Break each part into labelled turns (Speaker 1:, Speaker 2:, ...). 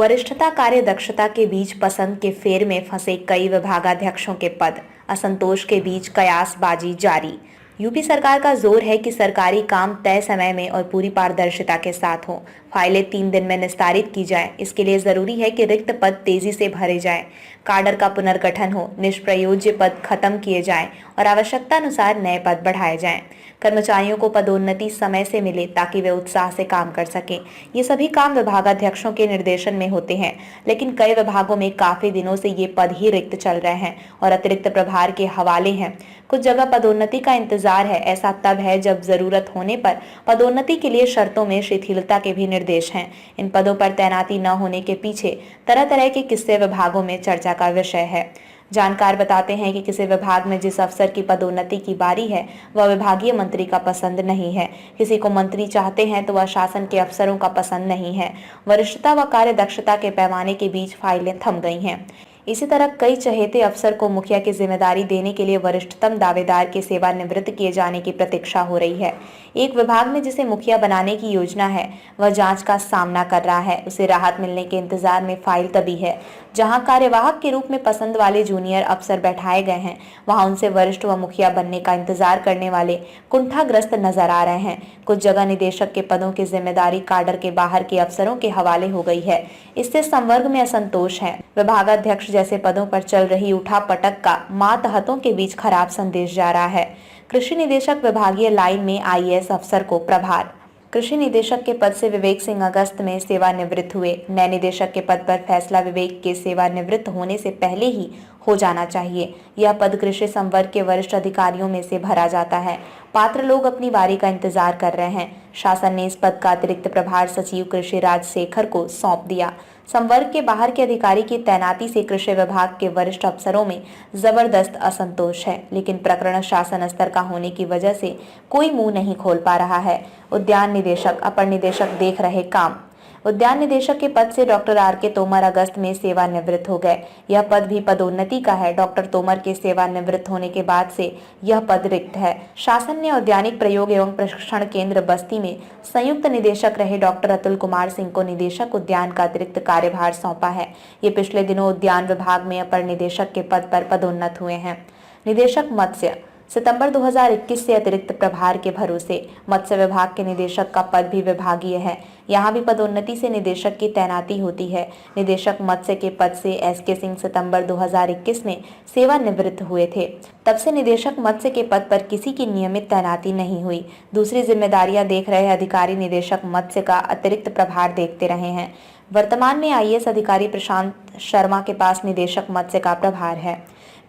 Speaker 1: वरिष्ठता कार्य दक्षता के बीच पसंद के फेर में फंसे कई विभागाध्यक्षों के पद, असंतोष के बीच कयासबाजी जारी। यूपी सरकार का जोर है कि सरकारी काम तय समय में और पूरी पारदर्शिता के साथ हो, फाइलें 3 दिन में निस्तारित की जाए। इसके लिए जरूरी है कि रिक्त पद तेजी से भरे जाए, काडर का पुनर्गठन हो, निष्प्रयोज्य पद खत्म किए जाएं और आवश्यकता अनुसार नए पद बढ़ाए जाएं। कर्मचारियों को पदोन्नति समय से मिले ताकि वे उत्साह से काम कर सकें। ये सभी काम विभागाध्यक्षों के निर्देशन में होते हैं, लेकिन कई विभागों में काफी दिनों से ये पद ही रिक्त चल रहे हैं और अतिरिक्त प्रभार के हवाले हैं। कुछ जगह पदोन्नति का इंतजार है। ऐसा तब है जब जरूरत होने पर पदोन्नति के लिए शर्तों में शिथिलता के भी निर्देश हैं। इन पदों पर तैनाती न होने के पीछे तरह तरह के किस्से विभागों में चर्चा का विषय है। जानकार बताते हैं कि किसी विभाग में जिस अफसर की पदोन्नति की बारी है वह विभागीय मंत्री का पसंद नहीं है। किसी को मंत्री चाहते हैं तो वह शासन के अफसरों का पसंद नहीं है। वरिष्ठता व कार्य दक्षता के पैमाने के बीच फाइलें थम गई हैं। इसी तरह कई चहेते अफसर को मुखिया की जिम्मेदारी देने के लिए वरिष्ठतम दावेदार के सेवानिवृत्त किए जाने की प्रतीक्षा हो रही है। एक विभाग में जिसे मुखिया बनाने की योजना है वह जांच का सामना कर रहा है। उसे राहत मिलने के इंतजार में फाइल तभी है। जहां कार्यवाहक के रूप में पसंद वाले जूनियर अफसर बैठाए गए हैं, वहां उनसे वरिष्ठ व मुखिया बनने का इंतजार करने वाले कुंठाग्रस्त नजर आ रहे हैं। कुछ जगह निदेशक के पदों की जिम्मेदारी काडर के बाहर के अफसरों के हवाले हो गई है। इससे संवर्ग में असंतोष है। विभागाध्यक्ष जैसे पदों पर चल रही उठापटक का मातहतों के बीच खराब संदेश जा रहा है। कृषि निदेशक विभागीय लाइन में आईएएस अफसर को प्रभार। कृषि निदेशक के पद से विवेक सिंह अगस्त में सेवानिवृत्त हुए। नए निदेशक के पद पर फैसला विवेक के सेवानिवृत्त होने से पहले ही हो जाना चाहिए। यह पद कृषि संवर्ग के वरिष्ठ अधिकारियों में से भरा जाता है। पात्र लोग अपनी बारी का इंतजार कर रहे हैं। शासन ने इस पद का अतिरिक्त प्रभार सचिव कृषि राजशेखर को सौंप दिया। संवर्ग के बाहर के अधिकारी की तैनाती से कृषि विभाग के वरिष्ठ अफसरों में जबरदस्त असंतोष है, लेकिन प्रकरण शासन स्तर का होने की वजह से कोई मुंह नहीं खोल पा रहा है। उद्यान निदेशक, अपर निदेशक देख रहे काम। उद्यान निदेशक के पद से डॉक्टर आर.के. तोमर अगस्त में सेवानिवृत्त हो गए। यह पद भी पदोन्नति का है। डॉक्टर तोमर के सेवानिवृत्त होने के बाद से यह पद रिक्त है। शासन ने औद्यानिक प्रयोग एवं प्रशिक्षण केंद्र बस्ती में संयुक्त निदेशक रहे डॉक्टर अतुल कुमार सिंह को निदेशक उद्यान का अतिरिक्त कार्यभार सौंपा है। ये पिछले दिनों उद्यान विभाग में अपर निदेशक के पद पर पदोन्नत हुए हैं। निदेशक मत्स्य, सितंबर 2021 से अतिरिक्त प्रभार के भरोसे। मत्स्य विभाग के निदेशक का पद भी विभागीय है। यहाँ भी पदोन्नति से निदेशक की तैनाती होती है। निदेशक मत्स्य के पद से एस.के. सिंह सितंबर 2021 में सेवानिवृत्त हुए थे। तब से निदेशक मत्स्य के पद पर किसी की नियमित तैनाती नहीं हुई। दूसरी जिम्मेदारियां देख रहे अधिकारी निदेशक मत्स्य का अतिरिक्त प्रभार देखते रहे हैं। वर्तमान में आईएएस अधिकारी प्रशांत शर्मा के पास निदेशक मत्स्य का प्रभार है।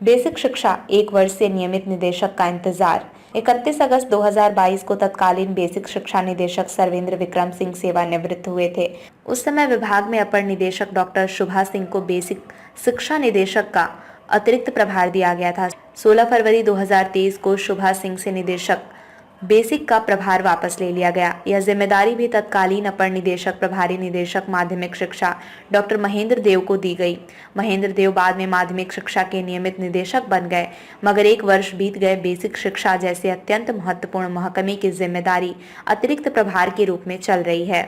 Speaker 1: बेसिक शिक्षा, 1 वर्ष से नियमित निदेशक का इंतजार। 31 अगस्त 2022 को तत्कालीन बेसिक शिक्षा निदेशक सर्वेंद्र विक्रम सिंह सेवानिवृत्त हुए थे। उस समय विभाग में अपर निदेशक डॉक्टर शुभा सिंह को बेसिक शिक्षा निदेशक का अतिरिक्त प्रभार दिया गया था। 16 फरवरी 2023 को शुभा सिंह से निदेशक बेसिक का प्रभार वापस ले लिया गया। यह जिम्मेदारी भी तत्कालीन अपर निदेशक प्रभारी निदेशक माध्यमिक शिक्षा डॉक्टर महेंद्र देव को दी गई। महेंद्र देव बाद में माध्यमिक शिक्षा के नियमित निदेशक बन गए, मगर 1 वर्ष बीत गए। बेसिक शिक्षा जैसे अत्यंत महत्वपूर्ण महकमे की जिम्मेदारी अतिरिक्त प्रभार के रूप में चल रही है।